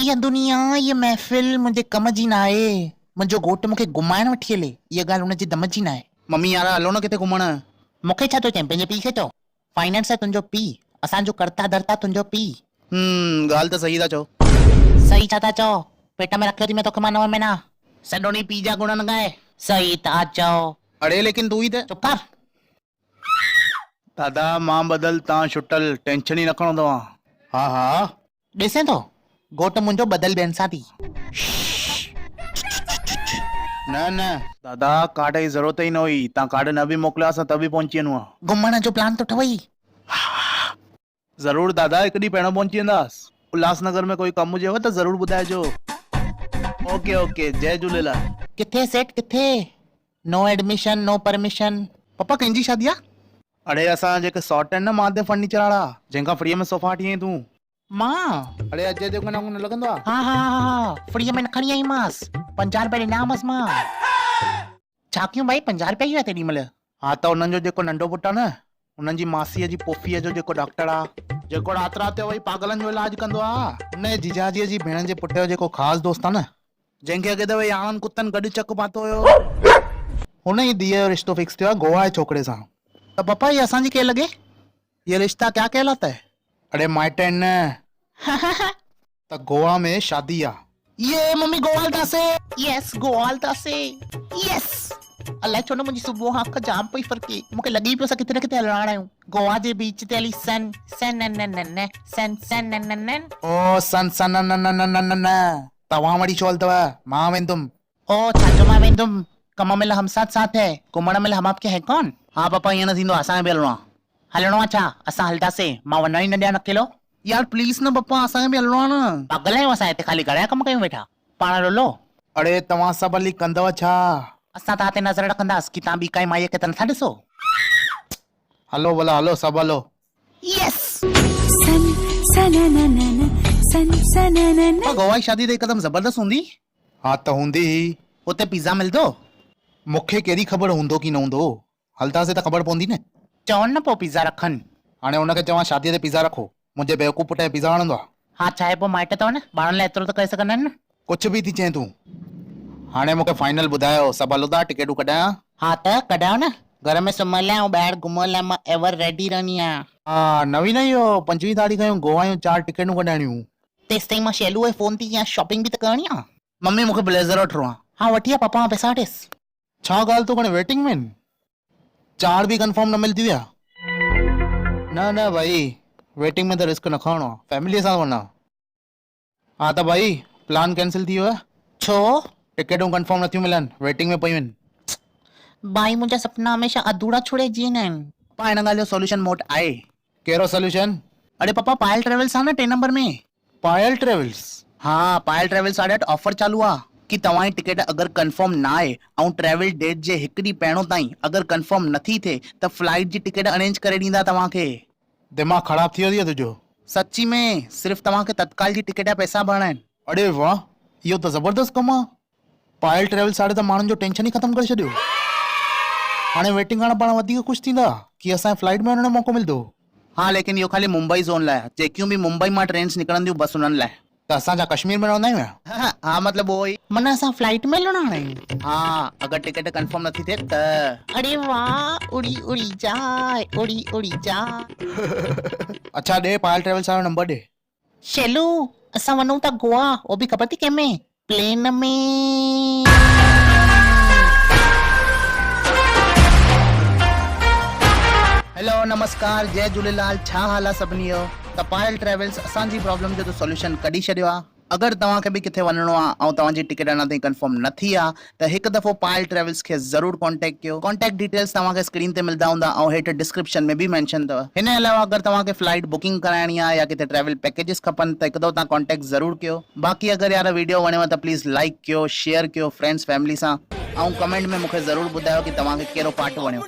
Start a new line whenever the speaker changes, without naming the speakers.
ये दुनिया ये महफ़िल मुंहिंजे कम जी न आहे। मुंहिंजो घोटु मूंखे घुमाइण वठी हले, इहा ॻाल्हि हुनजे दम जी न आहे। मम्मी यार हलो न किथे घुमण। मूंखे छा थो चएं, पंहिंजे पीउ खे चओ। फाइनेंस आहे तुंहिंजो पीउ, असांजो कर्ता धर्ता तुंहिंजो पीउ। ॻाल्हि त सही था चओ। सही छा था चओ, पेट में रखियो थी मैं तोखे मां 9 महीना। सॼो ॾींहुं पीउ जा गुण न ॻाए। सही था चओ। अड़े लेकिन तू ही त चुप कर। दादा मां बदल तां छुटल, टेंशन ही न खणो तव्हां। हा हा ॾिसे थो, घोटु मुंहिंजो बदल ॿियनि सां थी। न न दादा कार्ड जी ज़रूरत ही न हुई, तव्हां कार्ड न बि मोकिलियो असां त बि पहुची वञूं हा। घुमण जो प्लान तो ठवई। ज़रूर दादा, हिकु ॾींहुं पहिरियों पहुची वेंदासीं। उल्हासनगर में कोई कमु हुजेव त ज़रूर ॿुधाइजो। ओके ओके जय झूलेलाल। किथे सेठ किथे? नो एडमिशन नो परमिशन। पप्पा कंहिंजी शादी आहे? अड़े असां जेके सॉट आहिनि न महादेव फर्नीचर वारा, जंहिंखां फ्रीअ में सोफा वठी आई तूं। मां अड़े अजय देवगन वांगुरु न लॻंदो आहे? हा फ्रीअ में न खणी आई मांसि, 50 रुपया ॾिनामसि मां। छा कयूं भाई, 50 रुपया ई हुआ तेॾी महिल। हा त हुननि जो जेको नंढो पुटु आहे न, हुननि जी मासीअ जी पोफीअ जो जेको डॉक्टर आहे, जेको राति राति जो वही पागलनि जो इलाज कंदो आहे, हुन जीजाजीअ जी भेण जे पुट जो जेको ख़ासि दोस्त आहे न, जंहिंखे अॻे दफ़े यारनि कुतनि गॾु चक पातो हुयो, हुन जी धीअ जो रिश्तो फिक्स थियो आहे गोवा जे छोकिरे सां। त पप्पा ये असांजी के लॻे? ये रिश्ता क्या कहलाता है? अड़े माइट आहिनि न। त गोवा में शादी आहे। ये मम्मी गोवा हलंदासे। यस गोवा हलंदासे। यस अलाए छो न मुंहिंजी सुबुह खां अख जाम पई फरके, मूंखे लॻी पियो असां किथे न किथे हलणा आहियूं। गोवा जे बीच ते हली सन सन न न न सन सन न न ओ सन सन न न न न न तव्हां वरी छो हलंदव, मां वेंदुमि। ओ छाजो मां वेंदुमि, कम महिल हम साथ साथ है, घुमण महिल हम आपके है कौन? हाँ पापा ईअं न थींदो, असांखे बि हलणो आहे। हलणो आहे छा, असां हलंदासे, मां वञण ई न ॾियां अकेलो। यार प्लीज न पप्पा, असांखे बि हलणो आहे न। पागल आहियूं असां हिते ख़ाली घर जा कम कयूं वेठा, पाण रोलो। अड़े तव्हां सभु हली कंदव छा? असां तव्हां ते नज़र रखंदासीं कि तव्हां ॿी काई माईअ खे त नथा ॾिसो। हलो भला हलो सभु हलो। यस सन सन न न सन सन न। गोवा जी शादी त हिकदमि ज़बरदस्त हूंदी। हा त हूंदी ही। उते पिज़्ज़ा मिलंदो? मूंखे कहिड़ी ख़बर हूंदो की न हूंदो, हलंदासीं त ख़बर पवंदी न। चवनि न पोइ पिज़्ज़ा रखनि। हाणे हुनखे चवां शादीअ ते पिज़्ज़ा रखो, मुंहिंजे बेवकूफ़ पुट खे पिज़्ज़ा वणंदो आहे। हा छा आहे पोइ माइट अथव न, ॿारनि लाइ एतिरो त करे सघंदा आहिनि न। कुझु बि थी चए तूं। हाणे मूंखे फाइनल ॿुधायो, सभु हलो था, टिकेटूं कढायां? हा त कढायो न, घर में सुम्हियल आहियां ऐं ॿाहिरि घुमण लाइ मां एवर रेडी रहंदी आहियां। हा नवीन इहो 25 तारीख़ जूं गोवा जूं 4 टिकेटूं कढाइणियूं। तेसि ताईं मां शैलू खे फोन थी कयां, शॉपिंग बि त करणी आहे। मम्मी मूंखे ब्लेज़र वठिणो आहे। हा वठी आ, पप्पा मां पैसा वठेसि। छा ॻाल्हि तूं खणे वेटिंग में? 4 बि कंफर्म न मिलंदी विया? न न भाई वेटिंग में त रिस्क न खणणो आहे, फैमिलीअ सां वञा। हा त भाई प्लान कैंसिल थी वियो आहे। छो? टिकेटूं कंफर्म नथियूं मिलनि, वेटिंग में पयूं आहिनि। भाई मुंहिंजा सपना हमेशा अधूरा छुड़े जीअं आहिनि। पप्पा हिन ॻाल्हि जो सॉल्यूशन मूं वटि आहे। कहिड़ो सॉल्यूशन? अरे पप्पा पायल ट्रेवल्स आहे न 3 नंबर में। पायल ट्रेवल्स? हाँ पायल ट्रेवल्स वारे वटि ऑफर चालू आहे कि तव्हां जी टिकट अगरि कंफर्म ना आहे ऐं ट्रेवल डेट जे हिकु ॾींहुं पहिरियों ताईं अगरि कंफर्म नथी थिए त फ्लाइट जी टिकट अरेंज करे ॾींदा तव्हांखे। दिमाग़ ख़राब थी वियो तुंहिंजो? सची में, सिर्फ़ु तव्हांखे तत्काल जी टिकट जा पैसा भरणा आहिनि। अड़े वाह, इहो त ज़बरदस्त कमु आहे। पायल ट्रेवल्स वारे त माण्हुनि जो टेंशन ई ख़तमु करे छॾियो। हाणे वेटिंग करण पाण वधीक ख़ुशि थींदा कि असांखे फ्लाइट में वञण जो मौक़ो मिलंदो। हाँ लेकिन इहो ख़ाली मुंबई ज़ोन लाइ, जेकियूं बि मुंबई मां ट्रेन्स निकिरंदियूं बस उन्हनि लाइ। त असां छा कश्मीर में रहंदा आहियूं छा? हाँ मतिलबु उहो ई, माना असां फ्लाइट में हलणा आहियूं। हाँ अगरि टिकट कंफर्म नथी थिए त। अरे वाह उड़ी उड़ी जाए उड़ी उड़ी जा। अच्छा ॾे पायल ट्रेवल्स वारो नंबर ॾे। शेलू असां वञूं था गोवा, वो बि ख़बर थी कंहिंमें? प्लेन में। हेलो नमस्कार जय झूलेलाल, छा हाल आहे सभिनी जो? त पायल ट्रेवल्स असांजी प्रॉब्लम जो त सॉल्यूशन कढी छॾियो आहे। अगरि तव्हांखे बि किथे वञिणो आहे ऐं तव्हांजी टिकट अञा ताईं कंफर्म न थी आहे त हिकु दफ़ो पायल ट्रेवल्स खे ज़रूर कॉन्टेक्ट कयो। कॉन्टेक्ट डिटेल्स तव्हांखे स्क्रीन ते मिलंदा हूंदा ऐं हेठि डिस्क्रिप्शन में बि मेंशन अथव। हिन जे अलावा अगरि तव्हांखे फ्लाइट बुकिंग कराइणी आहे या किथे ट्रेवल पैकेजेस खपनि त हिकु दफ़ो तव्हां कॉन्टेक्ट ज़रूर कयो। बाक़ी अगरि यार वीडियो वणेव त प्लीज़ लाइक कयो, शेयर कयो फ्रेंड्स फैमिली सां ऐं कमेंट में मूंखे ज़रूर ॿुधायो कि तव्हांखे कहिड़ो पार्ट वणियो।